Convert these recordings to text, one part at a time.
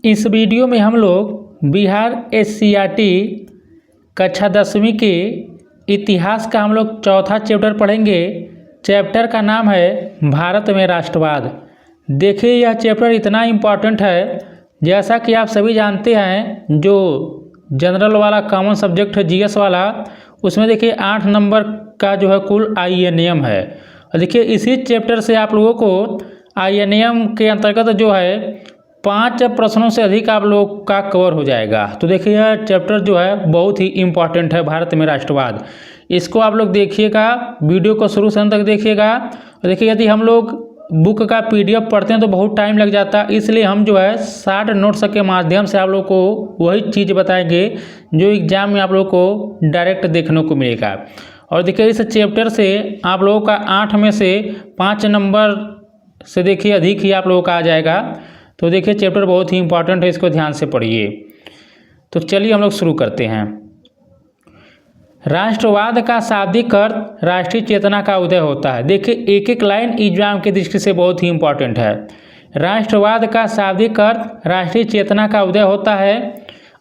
इस वीडियो में हम लोग बिहार SCRT कक्षा 10वीं के इतिहास का हम लोग चौथा चैप्टर पढ़ेंगे। चैप्टर का नाम है भारत में राष्ट्रवाद। देखिए यह चैप्टर इतना इम्पॉर्टेंट है, जैसा कि आप सभी जानते हैं जो जनरल वाला कॉमन सब्जेक्ट है GS वाला, उसमें देखिए 8 नंबर का जो है कुल INM है। और देखिए इसी चैप्टर से आप लोगों को INM के अंतर्गत जो है 5 प्रश्नों से अधिक आप लोग का कवर हो जाएगा। तो देखिए यह चैप्टर जो है बहुत ही इम्पॉर्टेंट है, भारत में राष्ट्रवाद। इसको आप लोग देखिएगा, वीडियो को शुरू से अंत तक देखिएगा। और देखिए यदि हम लोग बुक का PDF पढ़ते हैं तो बहुत टाइम लग जाता है, इसलिए हम जो है शार्ट नोट्स के माध्यम से आप लोग को वही चीज़ बताएंगे जो एग्जाम में आप लोग को डायरेक्ट देखने को मिलेगा। और देखिए इस चैप्टर से आप लोगों का 8 में से 5 नंबर से देखिए अधिक ही आप लोगों का आ जाएगा। तो देखिए चैप्टर बहुत ही इंपॉर्टेंट है, इसको ध्यान से पढ़िए। तो चलिए हम लोग शुरू करते हैं। राष्ट्रवाद का शाब्दिक अर्थ राष्ट्रीय चेतना का उदय होता है। देखिए एक एक लाइन एग्जाम की दृष्टि से बहुत ही इंपॉर्टेंट है। राष्ट्रवाद का शाब्दिक अर्थ राष्ट्रीय चेतना का उदय होता है।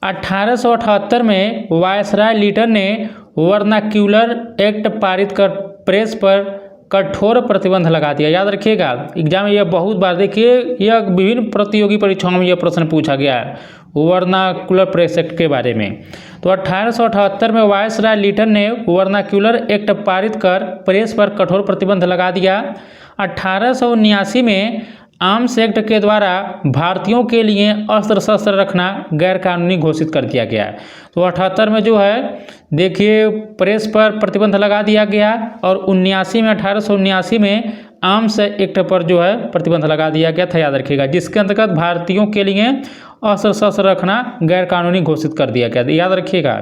1878 में वायसराय लीटन ने वर्नाक्यूलर एक्ट पारित कर प्रेस पर कठोर प्रतिबंध लगा दिया। याद रखिएगा, एग्जाम में यह बहुत बार देखिए, यह विभिन्न प्रतियोगी परीक्षाओं में यह प्रश्न पूछा गया है वर्नाक्यूलर प्रेस एक्ट के बारे में। तो 1878 में वायसराय लीटन ने वर्नाक्यूलर एक्ट पारित कर प्रेस पर कठोर प्रतिबंध लगा दिया। 1879 में आर्म्स एक्ट के द्वारा भारतीयों के लिए अस्त्र शस्त्र रखना गैरकानूनी घोषित कर दिया गया। तो 78 में जो है देखिए प्रेस पर प्रतिबंध लगा दिया गया, और 1879 में आर्म्स एक्ट पर जो है प्रतिबंध लगा दिया गया था। याद रखिएगा, जिसके अंतर्गत भारतीयों के लिए अस्त्र शस्त्र रखना गैरकानूनी घोषित कर दिया गया। याद रखिएगा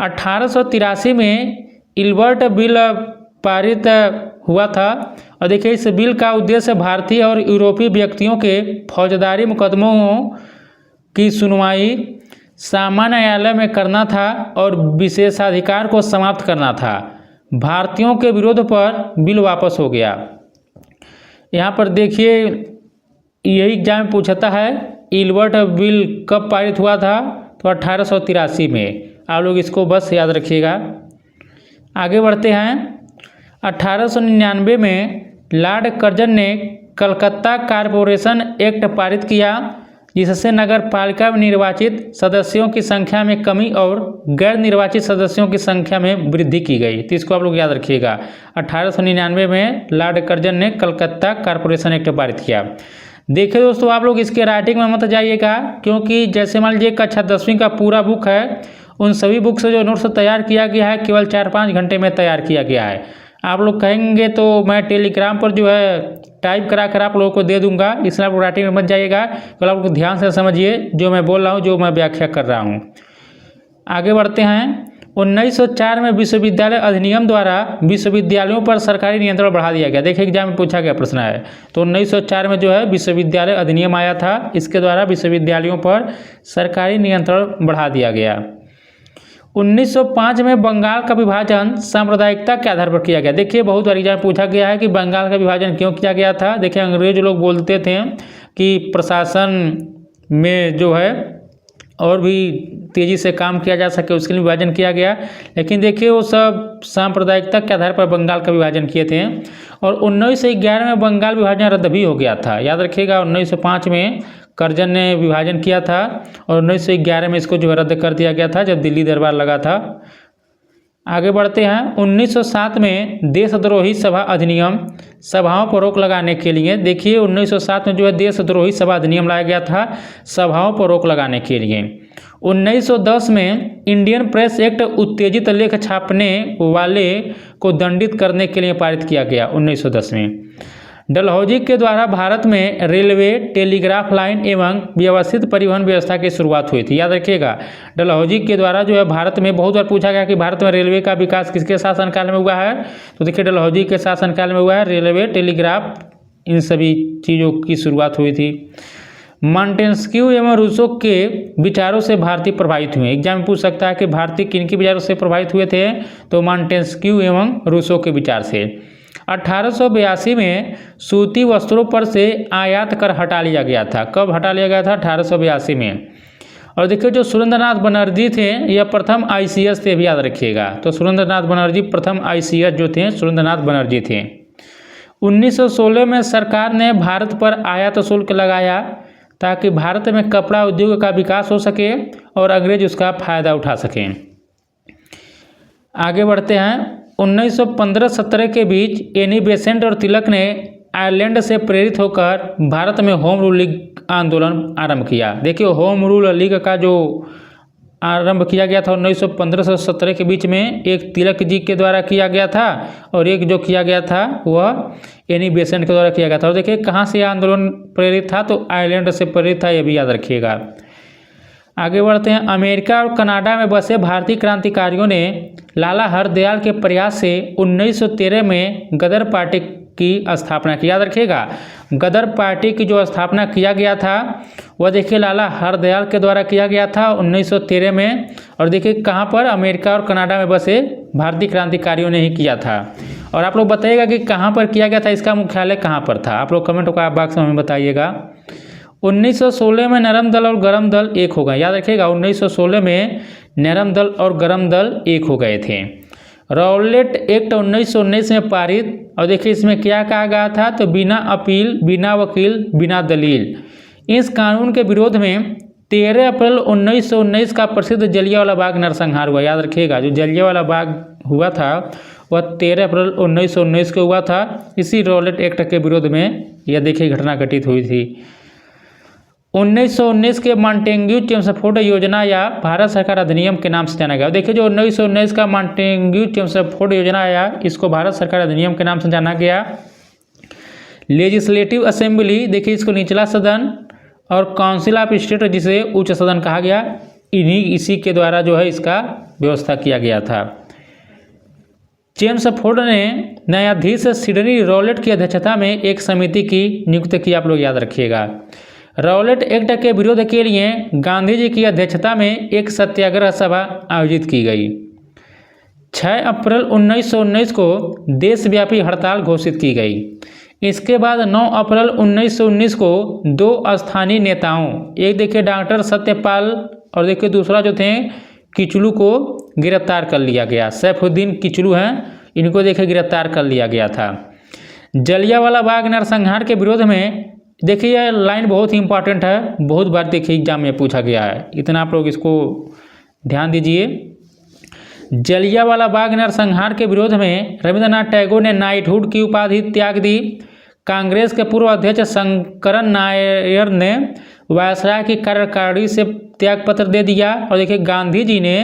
1883 में इल्बर्ट बिल पारित हुआ था। और देखिए इस बिल का उद्देश्य भारतीय और यूरोपीय व्यक्तियों के फौजदारी मुकदमों की सुनवाई सामान्य न्यायालय में करना था और विशेषाधिकार को समाप्त करना था। भारतीयों के विरोध पर बिल वापस हो गया। यहाँ पर देखिए यही एग्जाम में पूछता है इल्बर्ट बिल कब पारित हुआ था, तो 1883 में। आप लोग इसको बस याद रखिएगा। आगे बढ़ते हैं। 1899 में लॉर्ड कर्जन ने कलकत्ता कॉरपोरेशन एक्ट पारित किया, जिससे नगर पालिका में निर्वाचित सदस्यों की संख्या में कमी और गैर निर्वाचित सदस्यों की संख्या में वृद्धि की गई। तो इसको आप लोग याद रखिएगा। 1899 में लॉर्ड कर्जन ने कलकत्ता कॉरपोरेशन एक्ट पारित किया। देखिए दोस्तों, आप लोग इसके राइटिंग में मत जाइएगा, क्योंकि जैसे मान लीजिए कक्षा 10वीं का पूरा बुक है, उन सभी बुक से जो नोट्स तैयार किया गया है केवल 4-5 घंटे में तैयार किया गया है। आप लोग कहेंगे तो मैं टेलीग्राम पर जो है टाइप करा कर आप लोगों को दे दूंगा, इसलिए आप लोग राइटिंग में मत जाइएगा। तो आप लोग ध्यान से समझिए जो मैं बोल रहा हूँ, जो मैं व्याख्या कर रहा हूँ। आगे बढ़ते हैं। 1904 में विश्वविद्यालय अधिनियम द्वारा विश्वविद्यालयों पर सरकारी नियंत्रण बढ़ा दिया गया। देखिए एग्जाम में पूछा गया प्रश्न है। तो 1904 में जो है विश्वविद्यालय अधिनियम आया था, इसके द्वारा विश्वविद्यालयों पर सरकारी नियंत्रण बढ़ा दिया गया। 1905 में बंगाल का विभाजन सांप्रदायिकता के आधार पर किया गया। देखिए बहुत बार एग्जाम पूछा गया है कि बंगाल का विभाजन क्यों किया गया था। देखिए अंग्रेज लोग बोलते थे कि प्रशासन में जो है और भी तेज़ी से काम किया जा सके, उसके लिए विभाजन किया गया। लेकिन देखिए वो सब सांप्रदायिकता के आधार पर बंगाल का विभाजन किए थे। और 1911 में बंगाल विभाजन रद्द भी हो गया था। याद रखिएगा 1905 में कर्जन ने विभाजन किया था और 1911 में इसको जो है रद्द कर दिया गया था, जब दिल्ली दरबार लगा था। आगे बढ़ते हैं। 1907 में देशद्रोही सभा अधिनियम सभाओं पर रोक लगाने के लिए, देखिए 1907 में जो है देशद्रोही सभा अधिनियम लाया गया था सभाओं पर रोक लगाने के लिए। 1910 में इंडियन प्रेस एक्ट उत्तेजित लेख छापने वाले को दंडित करने के लिए पारित किया गया 1910 में। डलहौजी के द्वारा भारत में रेलवे, टेलीग्राफ लाइन एवं व्यवस्थित परिवहन व्यवस्था की शुरुआत हुई थी। याद रखिएगा डलहौजी के द्वारा जो है भारत में बहुत बार पूछा गया कि भारत में रेलवे का विकास किसके शासनकाल में हुआ है। तो देखिए डलहौजी के शासनकाल में हुआ है। रेलवे, टेलीग्राफ, इन सभी चीज़ों की शुरुआत हुई थी। मॉन्टेस्क्यू एवं रूसो के विचारों से भारतीय प्रभावित हुए। एग्जाम में पूछ सकता है कि भारतीय किन के विचारों से प्रभावित हुए थे, तो मॉन्टेस्क्यू एवं रूसो के विचार से। 1882 में सूती वस्त्रों पर से आयात कर हटा लिया गया था। कब हटा लिया गया था? 1882 में। और देखिए जो सुरेंद्रनाथ बनर्जी थे यह प्रथम ICS थे, भी याद रखिएगा। तो सुरेंद्रनाथ बनर्जी प्रथम ICS जो थे सुरेंद्रनाथ बनर्जी थे। 1916 में सरकार ने भारत पर आयात शुल्क लगाया ताकि भारत में कपड़ा उद्योग का विकास हो सके और अंग्रेज उसका फायदा उठा सकें। आगे बढ़ते हैं। 1915-17 के बीच एनी बेसेंट और तिलक ने आयरलैंड से प्रेरित होकर भारत में होम रूल लीग आंदोलन आरंभ किया। देखिए होम रूल लीग का जो आरंभ किया गया था 1915 से 17 के बीच में, एक तिलक जी के द्वारा किया गया था और एक जो किया गया था वह एनी बेसेंट के द्वारा किया गया था। और देखिए कहाँ से आंदोलन प्रेरित था? तो आयरलैंड से प्रेरित था, यह भी याद रखिएगा। आगे बढ़ते हैं। अमेरिका और कनाडा में बसे भारतीय क्रांतिकारियों ने लाला हरदयाल के प्रयास से 1913 में गदर पार्टी की स्थापना की। याद रखिएगा गदर पार्टी की जो स्थापना किया गया था वह देखिए लाला हरदयाल के द्वारा किया गया था 1913 में। और देखिए कहाँ पर? अमेरिका और कनाडा में बसे भारतीय क्रांतिकारियों ने ही किया था। और आप लोग बताइएगा कि कहाँ पर किया गया था, इसका मुख्यालय कहाँ पर था? आप लोग कमेंट बॉक्स में बताइएगा। 1916 में नरम दल और गरम दल एक हो गए। याद रखिएगा 1916 में नरम दल और गरम दल एक हो गए थे। रॉलेट एक्ट 1919 में पारित। और देखिए इसमें क्या कहा गया था? तो बिना अपील, बिना वकील, बिना दलील। इस कानून के विरोध में 13 अप्रैल 1919 का प्रसिद्ध जलियांवाला बाग नरसंहार हुआ। याद रखिएगा जो जलियांवाला बाग हुआ था वह 13 अप्रैल 1919 को हुआ था। इसी रॉलेट एक्ट के विरोध में यह देखिए घटना घटित हुई थी। 1919 के मॉन्टेग्यू चेम्सफोर्ड योजना या भारत सरकार अधिनियम के नाम से जाना गया। देखिए जो 1919 का मॉन्टेग्यू चेम्सफोर्ड योजना आया इसको भारत सरकार अधिनियम के नाम से जाना गया। लेजिस्लेटिव असेंबली देखिए इसको निचला सदन और काउंसिल ऑफ स्टेट जिसे उच्च सदन कहा गया, इसी के द्वारा जो है इसका व्यवस्था किया गया था। चेम्सफोर्ड ने न्यायाधीश सिडनी रॉलेट की अध्यक्षता में एक समिति की नियुक्ति की। आप लोग याद रखिएगा। रॉलेट एक्ट के विरोध के लिए गांधी जी की अध्यक्षता में एक सत्याग्रह सभा आयोजित की गई। 6 अप्रैल 1919 को देशव्यापी हड़ताल घोषित की गई। इसके बाद 9 अप्रैल 1919 को दो स्थानीय नेताओं, एक देखिए डॉक्टर सत्यपाल और देखिए दूसरा जो थे किचलू को गिरफ्तार कर लिया गया। सैफुद्दीन किचलू हैं, इनको देखिए गिरफ्तार कर लिया गया था। जलियांवाला बाग नरसंहार के विरोध में देखिए यह लाइन बहुत ही इंपॉर्टेंट है, बहुत बार देखिए एग्जाम में पूछा गया है, इतना आप लोग इसको ध्यान दीजिए। जलियांवाला बाग नरसंहार के विरोध में रविंद्रनाथ टैगोर ने नाइटहुड की उपाधि त्याग दी। कांग्रेस के पूर्व अध्यक्ष शंकरन नायर ने वायसराय की कार्यकारिणी से त्यागपत्र दे दिया। और देखिए गांधी जी ने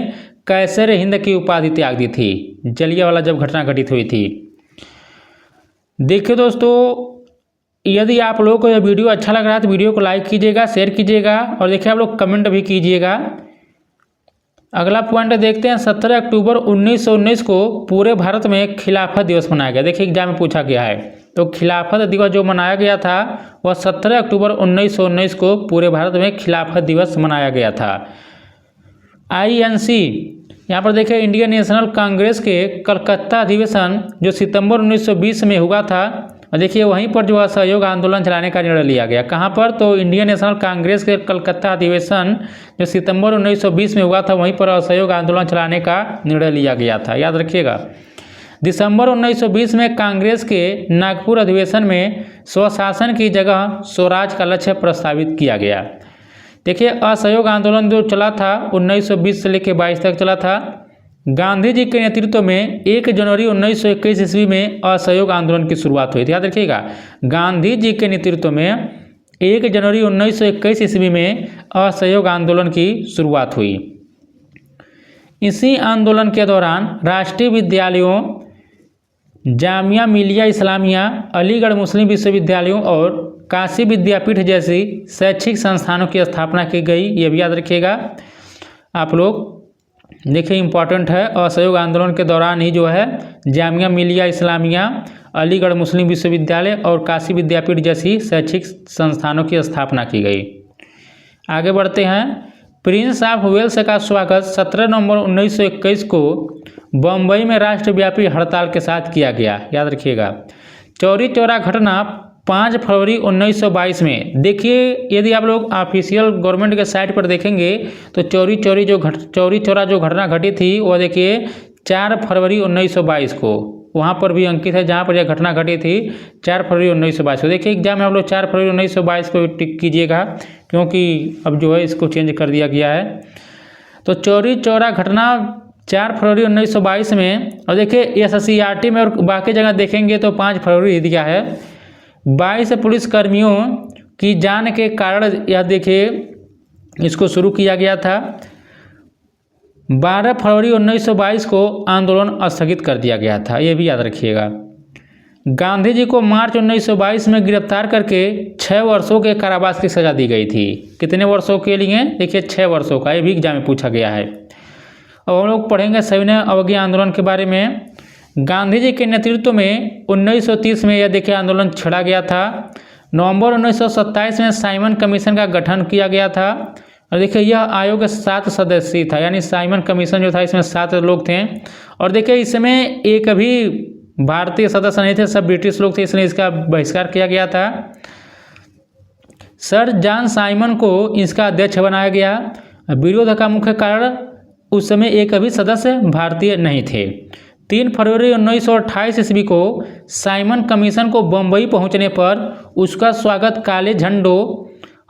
कैसर हिंद की उपाधि त्याग दी थी जलियांवाला जब घटना घटित हुई थी। देखिए दोस्तों यदि आप लोगों को यह वीडियो अच्छा लग रहा है तो वीडियो को लाइक कीजिएगा, शेयर कीजिएगा और देखिए आप लोग कमेंट भी कीजिएगा। अगला पॉइंट देखते हैं। 17 अक्टूबर 1919 को पूरे भारत में खिलाफत दिवस मनाया गया। देखिए एग्जाम में पूछा गया है, तो खिलाफत दिवस जो मनाया गया था वह 17 अक्टूबर 1919 को पूरे भारत में खिलाफत दिवस मनाया गया था। INC यहाँ पर देखिए इंडियन नेशनल कांग्रेस के कलकत्ता अधिवेशन जो सितंबर 1920 में हुआ था, और देखिए वहीं पर जो असहयोग आंदोलन चलाने का निर्णय लिया गया। कहाँ पर? तो इंडियन नेशनल कांग्रेस के कलकत्ता अधिवेशन जो सितंबर 1920 में हुआ था वहीं पर असहयोग आंदोलन चलाने का निर्णय लिया गया था, याद रखिएगा। दिसंबर 1920 में कांग्रेस के नागपुर अधिवेशन में स्वशासन की जगह स्वराज का लक्ष्य प्रस्तावित किया गया। देखिए असहयोग आंदोलन जो चला था 1920 से लेकर 22 तक चला था। गांधी जी के नेतृत्व में 1 जनवरी 1921 ईस्वी में असहयोग आंदोलन की शुरुआत हुई थी, याद रखिएगा। गांधी जी के नेतृत्व में 1 जनवरी 1921 ईस्वी में असहयोग आंदोलन की शुरुआत हुई। इसी आंदोलन के दौरान राष्ट्रीय विद्यालयों, जामिया मिलिया इस्लामिया, अलीगढ़ मुस्लिम विश्वविद्यालयों और काशी विद्यापीठ जैसी शैक्षिक संस्थानों की स्थापना की गई। ये भी याद रखिएगा आप लोग। देखिए इम्पॉर्टेंट है, असहयोग आंदोलन के दौरान ही जो है जामिया मिलिया इस्लामिया, अलीगढ़ मुस्लिम विश्वविद्यालय और काशी विद्यापीठ जैसी शैक्षिक संस्थानों की स्थापना की गई। आगे बढ़ते हैं। प्रिंस ऑफ वेल्स का स्वागत 17 नवंबर 1921 को बम्बई में राष्ट्रव्यापी हड़ताल के साथ किया गया, याद रखिएगा। चौरी चौरा घटना 5 फरवरी 1922 में। देखिए, यदि आप लोग ऑफिशियल गवर्नमेंट के साइट पर देखेंगे तो चौरी चौरा जो घटना घटी थी वो देखिए 4 फरवरी 1922 को वहाँ पर भी अंकित है जहाँ पर यह घटना घटी थी 4 फरवरी 1922 को। देखिए एग्जाम में आप लोग 4 फरवरी 1922 को टिक कीजिएगा, क्योंकि अब जो है इसको चेंज कर दिया गया है। तो चौरी चौरा घटना 4 फरवरी 1922 में, और देखिए SCERT में और बाकी जगह देखेंगे तो 5 फरवरी दिया है। 22 पुलिसकर्मियों की जान के कारण यह देखिए इसको शुरू किया गया था। 12 फरवरी 1922 को आंदोलन स्थगित कर दिया गया था, ये भी याद रखिएगा। गांधी जी को मार्च 1922 में गिरफ्तार करके 6 वर्षों के कारावास की सज़ा दी गई थी। कितने वर्षों के लिए? देखिए 6 वर्षों का, ये भी एग्जाम में पूछा गया है। अब हम लोग पढ़ेंगे सविनय अवज्ञा आंदोलन के बारे में। गांधी जी के नेतृत्व में 1930 में यह देखिए आंदोलन छेड़ा गया था। नवंबर 1927 में साइमन कमीशन का गठन किया गया था, और देखिए यह आयोग 7 सदस्यीय था, यानी साइमन कमीशन जो था इसमें 7 लोग थे। और देखिए इसमें एक भी भारतीय सदस्य नहीं थे, सब ब्रिटिश लोग थे, इसलिए इसका बहिष्कार किया गया था। सर जॉन साइमन को इसका अध्यक्ष बनाया गया। विरोध का मुख्य कारण उस समय एक भी सदस्य भारतीय नहीं थे। 3 फरवरी 1928 ईस्वी को साइमन कमीशन को बम्बई पहुंचने पर उसका स्वागत काले झंडों,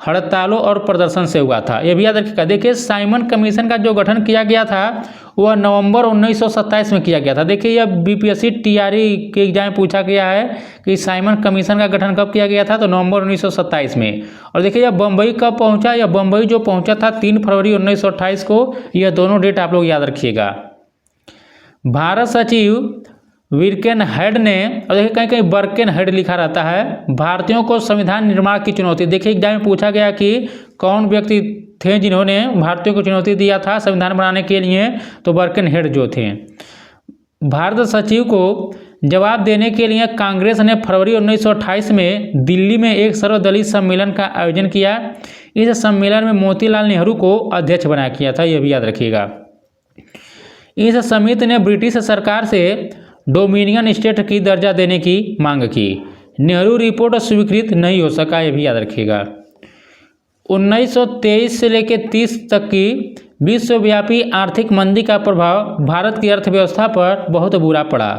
हड़तालों और प्रदर्शन से हुआ था, यह भी याद रखिएगा। देखिए साइमन कमीशन का जो गठन किया गया था वह नवंबर 1927 में किया गया था। देखिए यह BPSC TRE के एग्जाम में पूछा गया है कि साइमन कमीशन का गठन कब किया गया था, तो नवंबर 1927 में। और देखिए यह बम्बई कब पहुंचा, यह बम्बई जो पहुंचा था 3 फरवरी 1928 को। यह दोनों डेट आप लोग याद रखिएगा। भारत सचिव विर्केनहेड ने, और देखिए कहीं कहीं बर्केनहेड लिखा रहता है, भारतीयों को संविधान निर्माण की चुनौती। देखिए एग्जाम में पूछा गया कि कौन व्यक्ति थे जिन्होंने भारतीयों को चुनौती दिया था संविधान बनाने के लिए, तो बर्केनहेड जो थे। भारत सचिव को जवाब देने के लिए कांग्रेस ने फरवरी 1928 में दिल्ली में एक सर्वदलीय सम्मेलन का आयोजन किया। इस सम्मेलन में मोतीलाल नेहरू को अध्यक्ष बनाया गया था, यह भी याद रखिएगा। इस समिति ने ब्रिटिश सरकार से डोमिनियन स्टेट की दर्जा देने की मांग की। नेहरू रिपोर्ट स्वीकृत नहीं हो सका, यह भी याद रखिएगा। 1923 से लेकर 30 तक की विश्वव्यापी आर्थिक मंदी का प्रभाव भारत की अर्थव्यवस्था पर बहुत बुरा पड़ा।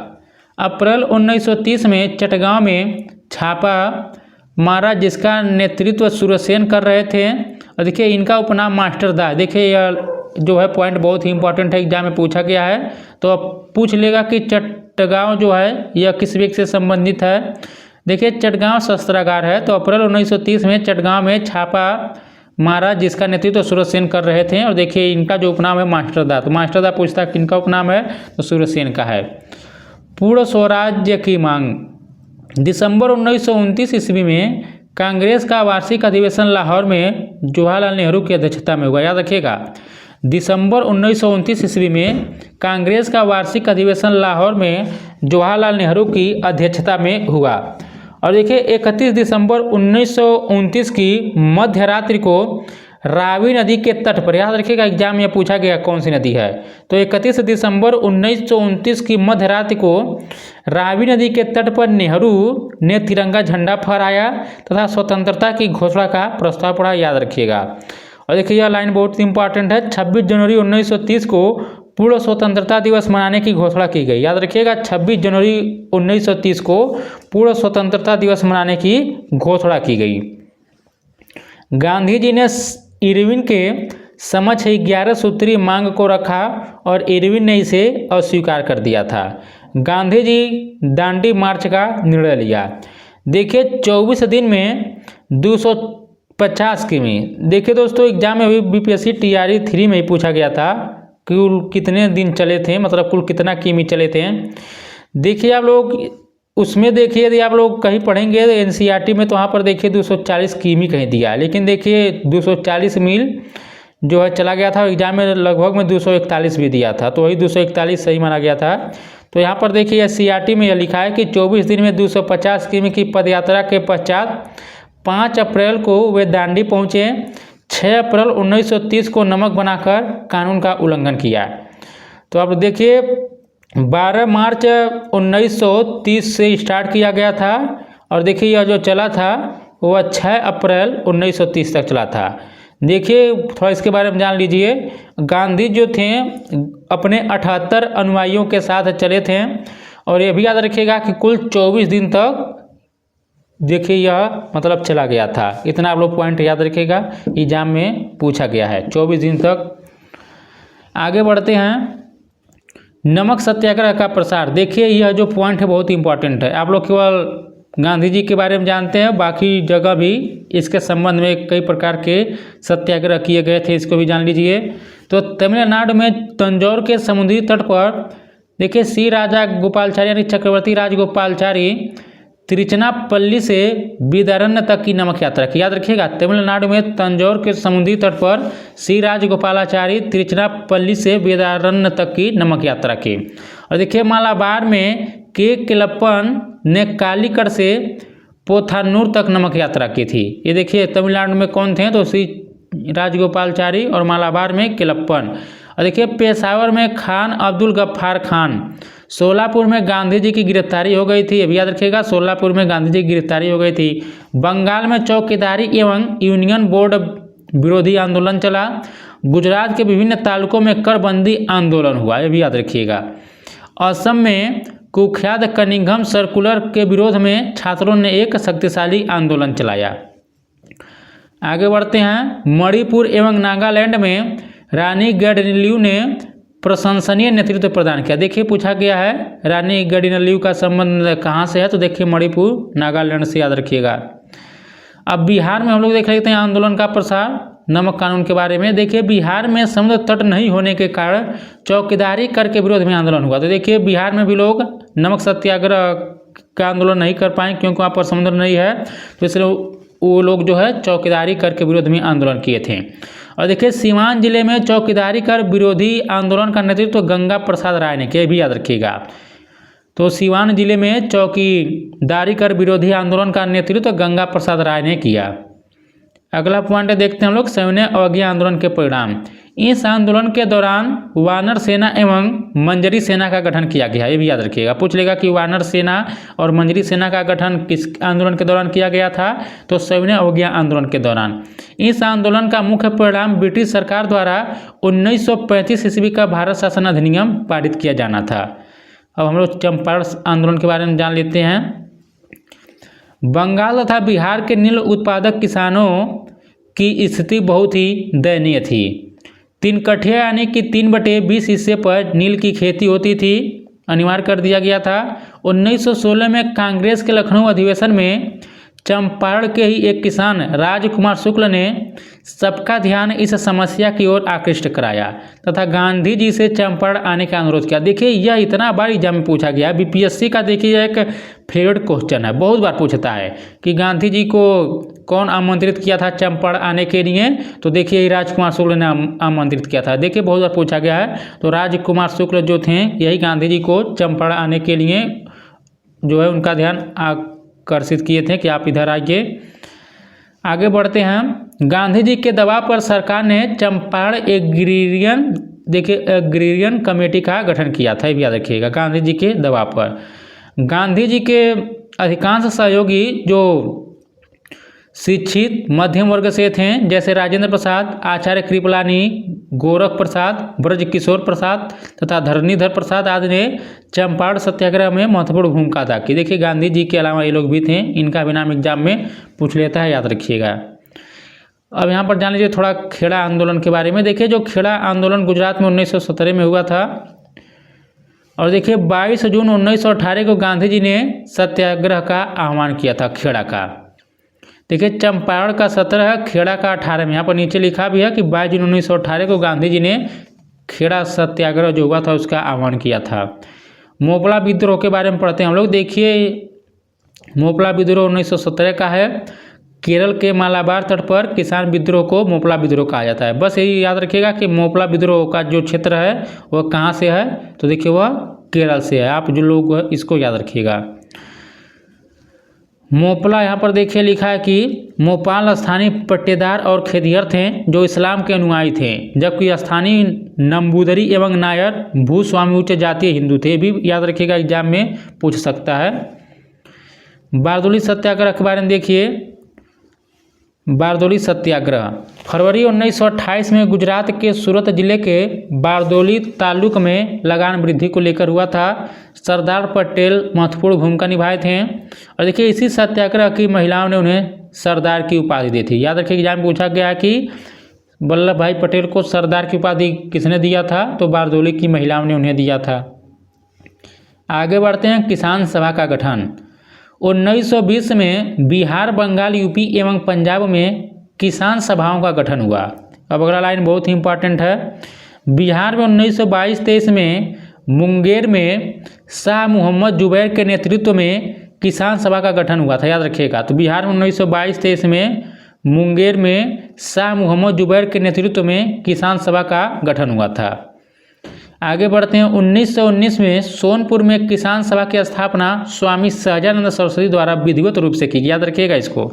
अप्रैल 1930 में चटगांव में छापा मारा, जिसका नेतृत्व सूर्यसेन कर रहे थे। और देखिए इनका उपनाम मास्टरदा। देखिए यह जो है पॉइंट बहुत ही इंपॉर्टेंट है, एग्जाम में पूछा गया है, तो अब पूछ लेगा कि चटगांव जो है यह किस व्यक्ति से संबंधित है। देखिए चटगांव शस्त्रागार है, तो अप्रैल 1930 में चटगांव में छापा मारा, जिसका नेतृत्व सूर्यसेन कर रहे थे। और देखिए इनका जो उपनाम है मास्टरदा, तो मास्टरदा पूछता है किनका उपनाम है, तो सूर्यसेन का है। पूर्ण स्वराज्य की मांग। दिसंबर 1929 ईस्वी में कांग्रेस का वार्षिक अधिवेशन लाहौर में जवाहरलाल नेहरू की अध्यक्षता में हुआ, याद रखिएगा। दिसंबर 1929 ईस्वी में कांग्रेस का वार्षिक अधिवेशन लाहौर में जवाहरलाल नेहरू की अध्यक्षता में हुआ। और देखिए 31 दिसंबर 1929 की मध्य रात्रि को रावी नदी के तट पर, याद रखिएगा एग्जाम में पूछा गया कौन सी नदी है, तो 31 दिसंबर 1929 की मध्य रात्रि को रावी नदी के तट पर नेहरू ने तिरंगा झंडा फहराया तथा स्वतंत्रता की घोषणा का प्रस्ताव पढ़ा, याद रखिएगा। और देखिए यह लाइन बहुत इंपॉर्टेंट है। 26 जनवरी 1930 को पूर्ण स्वतंत्रता दिवस मनाने की घोषणा की गई, याद रखिएगा। 26 जनवरी 1930 को पूर्ण स्वतंत्रता दिवस मनाने की घोषणा की गई। गांधी जी ने इरविन के समक्ष 11 सूत्री मांग को रखा और इरविन ने इसे अस्वीकार कर दिया था। गांधी जी दांडी मार्च का निर्णय लिया। देखिए 24 दिन में 250 किमी। देखिए दोस्तों एग्जाम में भी BPSC TRE 3 में ही पूछा गया था कुल कितने दिन चले थे, मतलब कुल कितना किमी चले थे। देखिए आप लोग उसमें देखिए यदि आप लोग कहीं पढ़ेंगे NCERT में, तो वहाँ पर देखिए 240 किमी कहीं दिया है, लेकिन देखिए 240 मील जो है चला गया था। एग्जाम में लगभग में 241 भी दिया था, तो वही 241 सही माना गया था। तो यहाँ पर देखिए SCERT में यह लिखा है कि 24 दिन में 250 किमी की पदयात्रा के पश्चात 5 अप्रैल को वे दांडी पहुँचे। 6 अप्रैल 1930 को नमक बनाकर कानून का उल्लंघन किया। तो अब देखिए 12 मार्च 1930 से स्टार्ट किया गया था और देखिए यह जो चला था वह 6 अप्रैल 1930 तक चला था। देखिए थोड़ा इसके बारे में जान लीजिए। गांधी जो थे अपने 78 अनुयायियों के साथ चले थे और ये भी याद रखिएगा कि कुल 24 दिन तक देखिए यह मतलब चला गया था। इतना आप लोग पॉइंट याद रखिएगा, एग्जाम में पूछा गया है 24 दिन तक। आगे बढ़ते हैं, नमक सत्याग्रह का प्रसार। देखिए यह जो पॉइंट है बहुत इंपॉर्टेंट है। आप लोग केवल गांधी जी के बारे में जानते हैं, बाकी जगह भी इसके संबंध में कई प्रकार के सत्याग्रह किए गए थे, इसको भी जान लीजिए। तो तमिलनाडु में तंजौर के समुद्री तट पर देखिए श्री राजा गोपालाचारी यानी चक्रवर्ती राजगोपालाचारी तिरुचिरापल्ली से विदारण्य तक की नमक यात्रा की। याद रखिएगा, तमिलनाडु में तंजौर के समुद्री तट पर श्री राजगोपालाचारी तिरुचिरापल्ली से विदारण्य तक की नमक यात्रा की। और देखिए मालाबार में के किलप्पन ने कालीकट से पोथानूर तक नमक यात्रा की थी। ये देखिए तमिलनाडु में कौन थे, तो श्री राजगोपालाचारी और मालाबार में किलप्पन। और देखिए पेशावर में खान अब्दुल गफ्फार खान। सोलापुर में गांधी जी की गिरफ्तारी हो गई थी, अभी याद रखिएगा, सोलापुर में गांधी जी की गिरफ्तारी हो गई थी। बंगाल में चौकीदारी एवं यूनियन बोर्ड विरोधी आंदोलन चला। गुजरात के विभिन्न तालुकों में करबंदी आंदोलन हुआ, ये भी याद रखिएगा। असम में कुख्यात कनिंघम सर्कुलर के विरोध में छात्रों ने एक शक्तिशाली आंदोलन चलाया। आगे बढ़ते हैं, मणिपुर एवं नागालैंड में रानी गैडिनल्यू ने प्रशंसनीय नेतृत्व प्रदान किया। देखिए पूछा गया है रानी गैडिनल्यू का संबंध कहाँ से है, तो देखिए मणिपुर नागालैंड से, याद रखिएगा। अब बिहार में हम लोग देख लेते हैं आंदोलन का प्रसार नमक कानून के बारे में। देखिए बिहार में समुद्र तट नहीं होने के कारण चौकीदारी कर के विरोध में आंदोलन हुआ। तो देखिए बिहार में भी लोग नमक सत्याग्रह का आंदोलन नहीं कर पाए क्योंकि वहाँ पर समुद्र नहीं है, तो इसलिए वो लोग जो है चौकीदारी कर के विरोध में आंदोलन किए थे। और देखिए सीवान जिले में चौकीदारी कर विरोधी आंदोलन का नेतृत्व गंगा प्रसाद राय ने किया, भी याद रखिएगा। तो सीवान जिले में चौकीदारी कर विरोधी आंदोलन का नेतृत्व गंगा प्रसाद राय ने किया। अगला पॉइंट देखते हैं हम लोग, सविनय अवज्ञा आंदोलन के परिणाम। इस आंदोलन के दौरान वानर सेना एवं मंजरी सेना का गठन किया गया, ये भी याद रखिएगा। पूछ लेगा कि वानर सेना और मंजरी सेना का गठन किस आंदोलन के दौरान किया गया था, तो सविनय अवज्ञा आंदोलन के दौरान। इस आंदोलन का मुख्य परिणाम ब्रिटिश सरकार द्वारा 1935 ईस्वी का भारत शासन अधिनियम पारित किया जाना था। अब हम लोग चंपारण आंदोलन के बारे में जान लेते हैं। बंगाल तथा बिहार के नील उत्पादक किसानों की स्थिति बहुत ही दयनीय थी। 3 कठिया यानी कि 3/20 हिस्से पर नील की खेती होती थी, अनिवार्य कर दिया गया था। 1916 में कांग्रेस के लखनऊ अधिवेशन में चंपारण के ही एक किसान राजकुमार शुक्ल ने सबका ध्यान इस समस्या की ओर आकृष्ट कराया तथा गांधी जी से चंपारण आने का अनुरोध किया। देखिए यह इतना बार एग्जाम में पूछा गया, बीपीएससी का देखिए एक फेवरेट क्वेश्चन है, बहुत बार पूछता है कि गांधी जी को कौन आमंत्रित किया था चंपारण आने के लिए, तो देखिए राजकुमार शुक्ल ने आमंत्रित किया था। देखिए बहुत बार पूछा गया है, तो राजकुमार शुक्ल जो थे यही गांधी जी को चंपारण आने के लिए जो है उनका ध्यान आकर्षित किए थे कि आप इधर आइए। आगे बढ़ते हैं, गांधी जी के दबाव पर सरकार ने चंपारण एग्रीरियन कमेटी का गठन किया था, ये भी याद रखिएगा। गांधी जी के दबाव पर गांधी जी के अधिकांश सहयोगी जो शिक्षित मध्यम वर्ग से थे, जैसे राजेंद्र प्रसाद, आचार्य कृपलानी, गोरख प्रसाद, ब्रजकिशोर प्रसाद तथा धरणीधर प्रसाद आदि ने चंपारण सत्याग्रह में महत्वपूर्ण भूमिका अदा की। देखिए गांधी जी के अलावा ये लोग भी थे, इनका भी नाम एग्जाम में पूछ लेता है, याद रखिएगा। अब यहाँ पर जान लीजिए थोड़ा खेड़ा आंदोलन के बारे में। देखिए जो खेड़ा आंदोलन गुजरात में 1917 में हुआ था, और देखिए 22 जून 1918 को गांधी जी ने सत्याग्रह का आह्वान किया था खेड़ा का। देखिए चंपारण का 17 है, खेड़ा का 18 में। यहाँ पर नीचे लिखा भी है कि 22 जून 1918 को गांधी जी ने खेड़ा सत्याग्रह जो हुआ था उसका आह्वान किया था। मोपला विद्रोह के बारे में पढ़ते हैं हम लोग। देखिए मोपला विद्रोह 1917 का है। केरल के मालाबार तट पर किसान विद्रोह को मोपला विद्रोह कहा जाता है। बस यही याद रखिएगा कि मोपला विद्रोह का जो क्षेत्र है वह कहाँ से है, तो देखिए वह केरल से है। आप जो लोग इसको याद रखिएगा। मोपला यहाँ पर देखिए लिखा है कि मोपाल स्थानीय पट्टेदार और खेतिहर थे जो इस्लाम के अनुयायी थे, जबकि स्थानीय नंबूदरी एवं नायर भूस्वामी उच्च जातीय हिंदू थे। भी याद रखिएगा, एग्जाम में पूछ सकता है। बारदोली सत्याग्रह के बारे में देखिए। बारदोली सत्याग्रह फरवरी 1928 में गुजरात के सूरत जिले के बारदोली ताल्लुक में लगान वृद्धि को लेकर हुआ था। सरदार पटेल महत्वपूर्ण भूमिका निभाए थे। और देखिए, इसी सत्याग्रह की महिलाओं ने उन्हें सरदार की उपाधि दी थी। याद रखिए, एग्जाम में पूछा गया है कि वल्लभ भाई पटेल को सरदार की उपाधि किसने दिया था, तो बारदोली की महिलाओं ने उन्हें दिया था। आगे बढ़ते हैं। किसान सभा का गठन 1920 में बिहार, बंगाल, यूपी एवं पंजाब में किसान सभाओं का गठन हुआ। अब अगला लाइन बहुत ही इंपॉर्टेंट है। बिहार में 1922-23 में मुंगेर में शाह मोहम्मद जुबैर के नेतृत्व में किसान सभा का गठन हुआ था। याद रखिएगा, तो बिहार में 1922-23 में मुंगेर में शाह मोहम्मद जुबैर के नेतृत्व में किसान सभा का गठन हुआ था। आगे बढ़ते हैं। 1919 में सोनपुर में किसान सभा की स्थापना स्वामी सहजानंद सरस्वती द्वारा विधिवत रूप से की। याद रखिएगा इसको,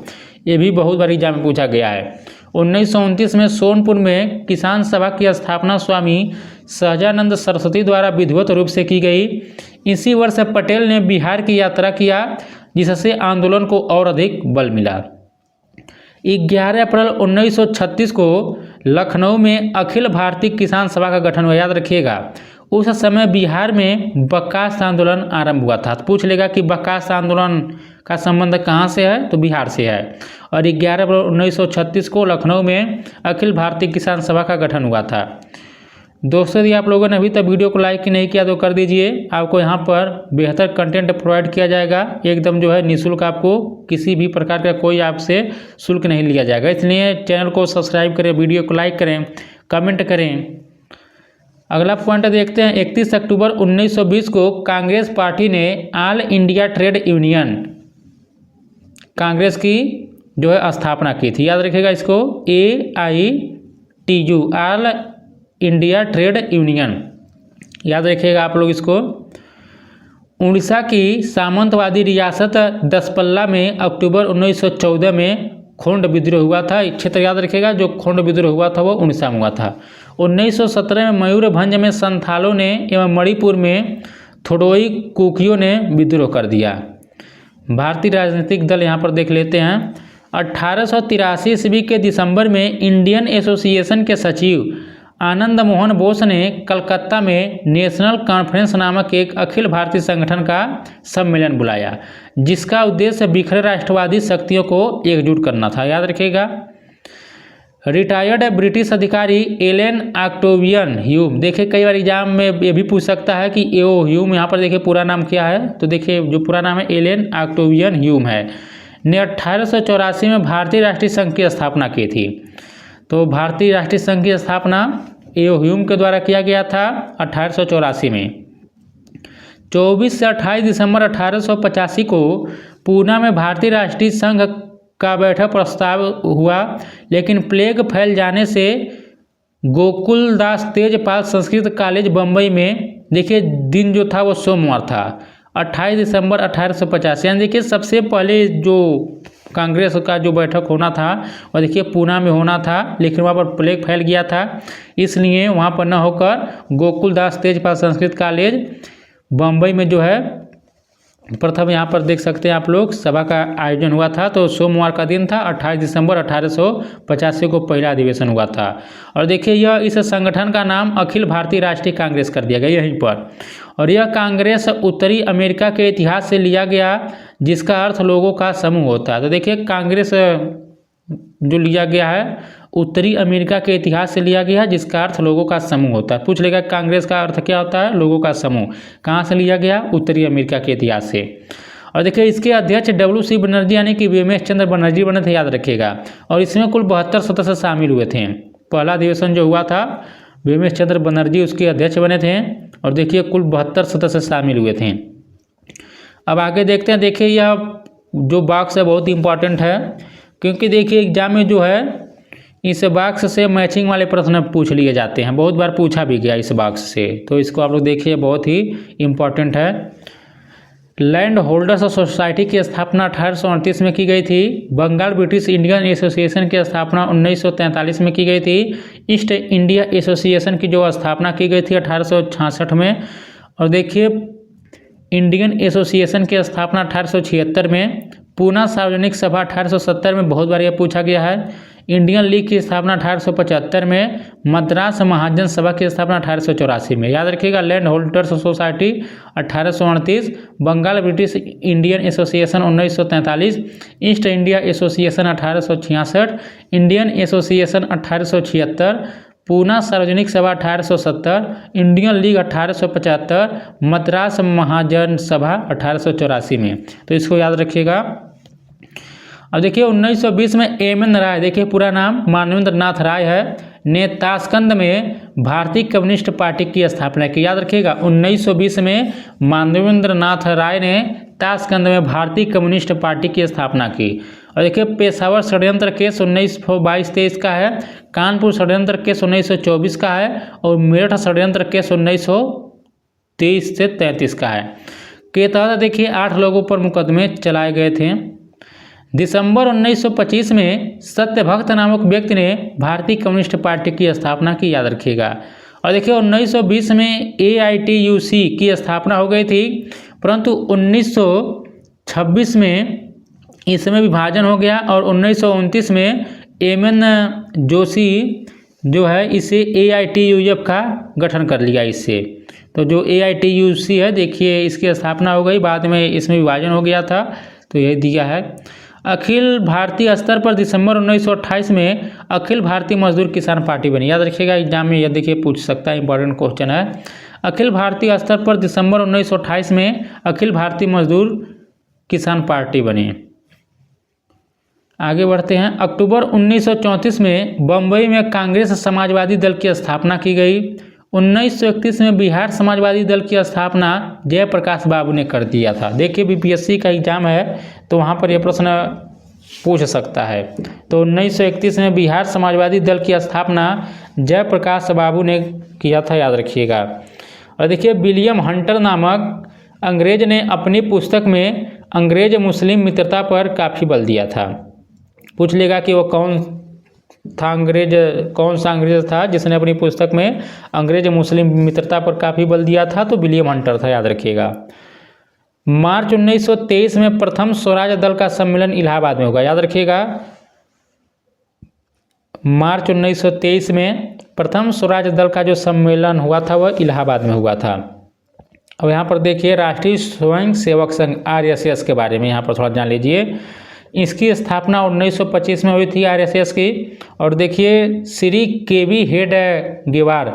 ये भी बहुत बार एग्जाम में पूछा गया है। 1929 में सोनपुर में किसान सभा की स्थापना स्वामी सहजानंद सरस्वती द्वारा विधिवत रूप से की गई। इसी वर्ष पटेल ने बिहार की यात्रा किया, जिससे आंदोलन को और अधिक बल मिला। 11 अप्रैल 1936 को लखनऊ में अखिल भारतीय किसान सभा का गठन हुआ। याद रखिएगा, उस समय बिहार में बकास आंदोलन आरंभ हुआ था। तो पूछ लेगा कि बकास आंदोलन का संबंध कहाँ से है, तो बिहार से है। और 11 अप्रैल 1936 को लखनऊ में अखिल भारतीय किसान सभा का गठन हुआ था। दोस्तों, यदि आप लोगों ने अभी तक वीडियो को लाइक नहीं किया तो कर दीजिए। आपको यहाँ पर बेहतर कंटेंट प्रोवाइड किया जाएगा, एकदम जो है निःशुल्क। आपको किसी भी प्रकार का कोई आपसे शुल्क नहीं लिया जाएगा। इसलिए चैनल को सब्सक्राइब करें, वीडियो को लाइक करें, कमेंट करें। अगला पॉइंट देखते हैं। 31 अक्टूबर 1920 को कांग्रेस पार्टी ने all India trade union Congress की जो है स्थापना की थी। याद रखिएगा इसको, AITU all India trade union. याद रखिएगा आप लोग इसको। उड़ीसा की सामंतवादी रियासत दसपल्ला में अक्टूबर 1914 में खोंड विद्रोह हुआ था। क्षेत्र याद रखिएगा, जो खोंड विद्रोह हुआ था वो उड़ीसा में हुआ था। 1917 में मयूरभंज में संथालों ने एवं मणिपुर में थोडोई कुकियों ने विद्रोह कर दिया। भारतीय राजनीतिक दल यहाँ पर देख लेते हैं। 1883 ईस्वी के दिसंबर में इंडियन एसोसिएशन के सचिव आनंद मोहन बोस ने कलकत्ता में नेशनल कॉन्फ्रेंस नामक एक अखिल भारतीय संगठन का सम्मेलन बुलाया, जिसका उद्देश्य बिखरे राष्ट्रवादी शक्तियों को एकजुट करना था। याद रखिएगा। रिटायर्ड ब्रिटिश अधिकारी एलन ऑक्टेवियन ह्यूम, देखिए कई बार एग्जाम में ये भी पूछ सकता है कि एओ ह्यूम, यहाँ पर देखिए पूरा नाम क्या है, तो देखिए जो पूरा नाम है एलन ऑक्टेवियन ह्यूम है, ने 1884 में भारतीय राष्ट्रीय संघ की स्थापना की थी। तो भारतीय राष्ट्रीय संघ की स्थापना एओ ह्यूम के द्वारा किया गया था 1884 में। 24 से 28 दिसंबर 1885 को पूना में भारतीय राष्ट्रीय संघ का बैठक प्रस्ताव हुआ, लेकिन प्लेग फैल जाने से गोकुलदास तेजपाल संस्कृत कॉलेज बम्बई में, देखिए दिन जो था वो सोमवार था, 28 दिसंबर 1885। यानी देखिए सबसे पहले जो कांग्रेस का जो बैठक होना था और देखिए पूना में होना था, लेकिन वहाँ पर प्लेग फैल गया था, इसलिए वहाँ पर न होकर गोकुलदास तेजपाल संस्कृत कॉलेज बम्बई में जो है प्रथम यहाँ पर देख सकते हैं आप लोग सभा का आयोजन हुआ था। तो सोमवार का दिन था, 28 दिसंबर 1885 को पहला अधिवेशन हुआ था। और देखिए यह इस संगठन का नाम अखिल भारतीय राष्ट्रीय कांग्रेस कर दिया गया यहीं पर। और यह कांग्रेस उत्तरी अमेरिका के इतिहास से लिया गया, जिसका अर्थ लोगों का समूह होता है। तो देखिए कांग्रेस जो लिया गया है उत्तरी अमेरिका के इतिहास से लिया गया है, जिसका अर्थ लोगों का समूह होता है। पूछ लेगा कांग्रेस का अर्थ क्या होता है, लोगों का समूह। कहाँ से लिया गया, उत्तरी अमेरिका के इतिहास से। और देखिए इसके अध्यक्ष WC बनर्जी यानी कि वीएमएस चंद्र बनर्जी बने थे, याद रखिएगा। और इसमें कुल 72 सदस्य शामिल हुए थे। पहला अधिवेशन जो हुआ था वीएमएस चंद्र बनर्जी उसके अध्यक्ष बने थे, और देखिए कुल 72 सदस्य शामिल हुए थे। अब आगे देखते हैं। देखिए यह जो बॉक्स है बहुत इंपॉर्टेंट है, क्योंकि देखिए एग्जाम में जो है इस बॉक्स से मैचिंग वाले प्रश्न पूछ लिए जाते हैं, बहुत बार पूछा भी गया इस बॉक्स से। तो इसको आप लोग देखिए बहुत ही इम्पोर्टेंट है। लैंड होल्डर्स सोसाइटी की स्थापना 1838 में की गई थी। बंगाल ब्रिटिश इंडियन एसोसिएशन की स्थापना 1943 में की गई थी। ईस्ट इंडिया एसोसिएशन की जो स्थापना की गई थी 1866 में। और देखिए इंडियन एसोसिएशन की स्थापना 1876 में। पूना सार्वजनिक सभा 1870 में, बहुत बार यह पूछा गया है। इंडियन लीग की स्थापना 1875 में। मद्रास महाजन सभा की स्थापना 1884 में। याद रखिएगा, land holders society 1838, Bengal British Indian association 1943, East India association 1866, Indian association 1876, Poona Sarvajanik Sabha 1870, Indian league 1875, Madras महाजन सभा 1884 में। तो इसको याद रखिएगा। अब देखिए 1920 में एम.एन. राय, देखिए पूरा नाम मानवेंद्र नाथ राय है, ने ताशकंद में भारतीय कम्युनिस्ट पार्टी की स्थापना की। याद रखिएगा 1920 में मानवेंद्र नाथ राय ने ताशकंद में भारतीय कम्युनिस्ट पार्टी की स्थापना की। और देखिए पेशावर षड्यंत्र केस 1922-23 का है, कानपुर षड्यंत्र केस 1924 का है, और मेरठ षड्यंत्र केस 1923 से 33 का है। के तहत देखिए 8 लोगों पर मुकदमे चलाए गए थे। दिसंबर 1925 में सत्यभक्त नामक व्यक्ति ने भारतीय कम्युनिस्ट पार्टी की स्थापना की। याद रखिएगा। और देखिए 1920 में AITUC की स्थापना हो गई थी, परंतु 1926 में इसमें विभाजन हो गया और 1929 में M.N. जोशी जो है इसे AITUF का गठन कर लिया इससे। तो जो AITUC है देखिए इसकी स्थापना हो गई, बाद में इसमें विभाजन हो गया था, तो यही दिया है। अखिल भारतीय स्तर पर दिसंबर 1928 में अखिल भारतीय मजदूर किसान पार्टी बनी। याद रखिएगा, एग्जाम में यह देखिए पूछ सकता है, इंपॉर्टेंट क्वेश्चन है। अखिल भारतीय स्तर पर दिसंबर 1928 में अखिल भारतीय मजदूर किसान पार्टी बनी। आगे बढ़ते हैं। अक्टूबर 1934 में बम्बई में कांग्रेस समाजवादी दल की स्थापना की गई। 1931 में बिहार समाजवादी दल की स्थापना जयप्रकाश बाबू ने कर दिया था। देखिए BPSC का एग्जाम है तो वहाँ पर यह प्रश्न पूछ सकता है। तो 1931 में बिहार समाजवादी दल की स्थापना जयप्रकाश बाबू ने किया था, याद रखिएगा। और देखिए विलियम हंटर नामक अंग्रेज ने अपनी पुस्तक में अंग्रेज मुस्लिम मित्रता पर काफ़ी बल दिया था। पूछ लेगा कि वो कौन सा अंग्रेज था जिसने अपनी पुस्तक में अंग्रेज मुस्लिम मित्रता पर काफ़ी बल दिया था, तो विलियम हंटर था, याद रखिएगा। मार्च 1923 में प्रथम स्वराज दल का सम्मेलन इलाहाबाद में होगा। याद रखिएगा, मार्च 1923 में प्रथम स्वराज दल का जो सम्मेलन हुआ था वह इलाहाबाद में हुआ था। अब यहाँ पर देखिए राष्ट्रीय स्वयं सेवक संघ RSS के बारे में यहाँ पर थोड़ा जान लीजिए। इसकी स्थापना 1925 में हुई थी RSS की। और देखिए श्री KV हेडगेवार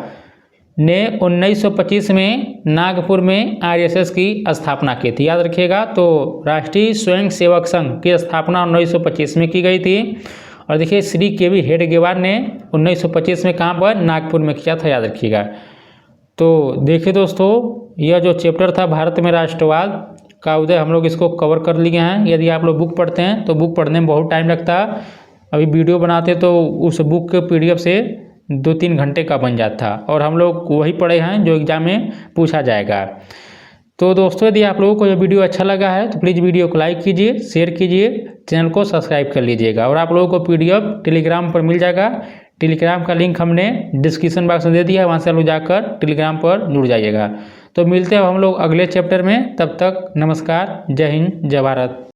ने 1925 में नागपुर में RSS की स्थापना की थी। याद रखिएगा, तो राष्ट्रीय स्वयं सेवक संघ की स्थापना 1925 में की गई थी। और देखिए श्री KV हेडगेवार ने 1925 में कहाँ पर, नागपुर में किया था, याद रखिएगा। तो देखिए दोस्तों, यह जो चैप्टर था भारत में राष्ट्रवाद का उदय, हम लोग इसको कवर कर लिए हैं। यदि आप लोग बुक पढ़ते हैं तो बुक पढ़ने में बहुत टाइम लगता है, अभी वीडियो बनाते तो उस बुक के PDF से 2-3 घंटे का बन जाता, और हम लोग वही पढ़े हैं जो एग्जाम में पूछा जाएगा। तो दोस्तों यदि आप लोगों को यह वीडियो अच्छा लगा है तो प्लीज़ वीडियो को लाइक कीजिए, शेयर कीजिए, चैनल को सब्सक्राइब कर लीजिएगा। और आप लोगों को PDF टेलीग्राम पर मिल जाएगा। टेलीग्राम का लिंक हमने डिस्क्रिप्शन बॉक्स में दे दिया है, वहाँ से लोग जाकर टेलीग्राम पर जुड़ जाइएगा। तो मिलते हैं हम लोग अगले चैप्टर में, तब तक नमस्कार, जय हिंद, जय भारत।